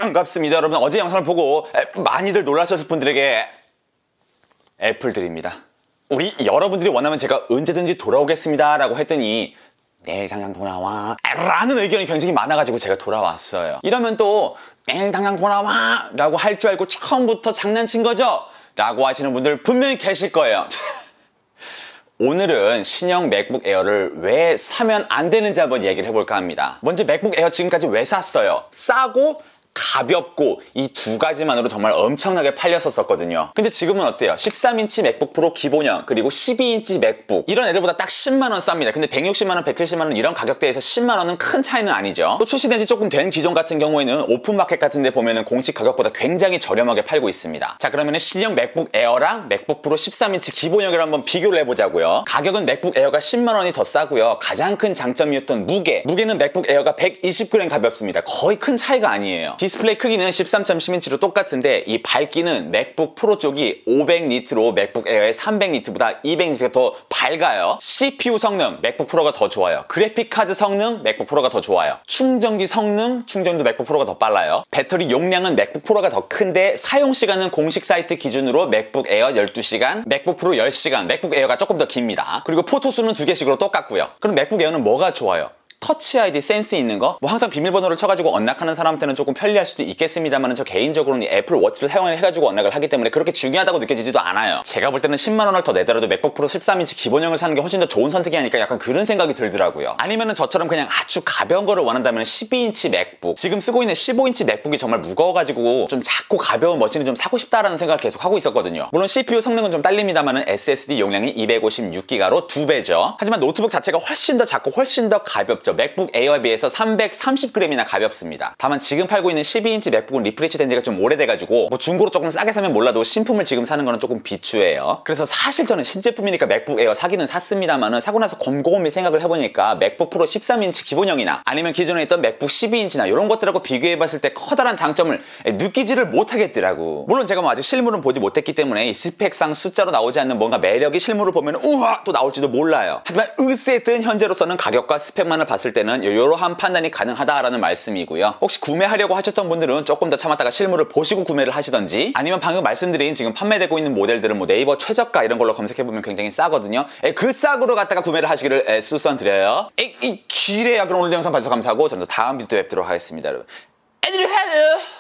반갑습니다. 여러분, 어제 영상을 보고 많이들 놀라셨을 분들에게 애플 드립니다. 우리 여러분들이 원하면 제가 언제든지 돌아오겠습니다 라고 했더니 내일 당장 돌아와 라는 의견이 굉장히 많아가지고 제가 돌아왔어요. 이러면 또 내일 당장 돌아와 라고 할 줄 알고 처음부터 장난친 거죠? 라고 하시는 분들 분명히 계실 거예요. 오늘은 신형 맥북 에어를 왜 사면 안 되는지 한번 얘기를 해볼까 합니다. 먼저 맥북 에어 지금까지 왜 샀어요? 싸고 가볍고 이 두 가지만으로 정말 엄청나게 팔렸었거든요. 근데 지금은 어때요? 13인치 맥북 프로 기본형 그리고 12인치 맥북 이런 애들보다 딱 10만원 쌉니다. 근데 160만원, 170만원 이런 가격대에서 10만원은 큰 차이는 아니죠. 또 출시된 지 조금 된 기종 같은 경우에는 오픈마켓 같은 데 보면은 공식 가격보다 굉장히 저렴하게 팔고 있습니다. 자, 그러면은 신형 맥북 에어랑 맥북 프로 13인치 기본형을 한번 비교를 해보자고요. 가격은 맥북 에어가 10만원이 더 싸고요. 가장 큰 장점이었던 무게는 맥북 에어가 120g 가볍습니다. 거의 큰 차이가 아니에요. 디스플레이 크기는 13.10인치로 똑같은데 이 밝기는 맥북 프로 쪽이 500니트로 맥북 에어의 300니트보다 200니트가 더 밝아요. CPU 성능 맥북 프로가 더 좋아요. 그래픽 카드 성능 맥북 프로가 더 좋아요. 충전기 성능 충전도 맥북 프로가 더 빨라요. 배터리 용량은 맥북 프로가 더 큰데 사용 시간은 공식 사이트 기준으로 맥북 에어 12시간, 맥북 프로 10시간, 맥북 에어가 조금 더 깁니다. 그리고 포토 수는 2개씩으로 똑같고요. 그럼 맥북 에어는 뭐가 좋아요? 터치 아이디 센스 있는 거? 뭐 항상 비밀번호를 쳐가지고 언락하는 사람한테는 조금 편리할 수도 있겠습니다만 저 개인적으로는 이 애플 워치를 사용해가지고 언락을 하기 때문에 그렇게 중요하다고 느껴지지도 않아요. 제가 볼 때는 10만원을 더 내더라도 맥북 프로 13인치 기본형을 사는 게 훨씬 더 좋은 선택이 아닐까 약간 그런 생각이 들더라고요. 아니면은 저처럼 그냥 아주 가벼운 거를 원한다면 12인치 맥북, 지금 쓰고 있는 15인치 맥북이 정말 무거워가지고 좀 작고 가벼운 머신을 좀 사고 싶다라는 생각을 계속 하고 있었거든요. 물론 CPU 성능은 좀 딸립니다만은 SSD 용량이 256기가로 2배죠. 하지만 노트북 자체가 훨씬 더 작고 훨씬 더 가볍죠. 맥북 에어에 비해서 330g이나 가볍습니다. 다만 지금 팔고 있는 12인치 맥북은 리프레시 된 지가 좀 오래돼가지고 뭐 중고로 조금 싸게 사면 몰라도 신품을 지금 사는 거는 조금 비추해요. 그래서 사실 저는 신제품이니까 맥북 에어 사기는 샀습니다만은 사고 나서 곰곰이 생각을 해보니까 맥북 프로 13인치 기본형이나 아니면 기존에 있던 맥북 12인치나 이런 것들하고 비교해봤을 때 커다란 장점을 느끼지를 못하겠더라고. 물론 제가 뭐 아직 실물은 보지 못했기 때문에 이 스펙상 숫자로 나오지 않는 뭔가 매력이 실물을 보면 우와 또 나올지도 몰라요. 하지만 으쎄든 현재로서는 가격과 스펙만을 봤을 때는 이러한 판단이 가능하다라는 말씀이고요. 혹시 구매하려고 하셨던 분들은 조금 더 참았다가 실물을 보시고 구매를 하시던지 아니면 방금 말씀드린 지금 판매되고 있는 모델들은 뭐 네이버 최저가 이런 걸로 검색해보면 굉장히 싸거든요. 그 싸구로 갖다가 구매를 하시기를 추천드려요. 기래요. 그럼 오늘 영상 봐주셔서 감사하고 저는 다음 비디오에 뵙도록 하겠습니다. 여러분.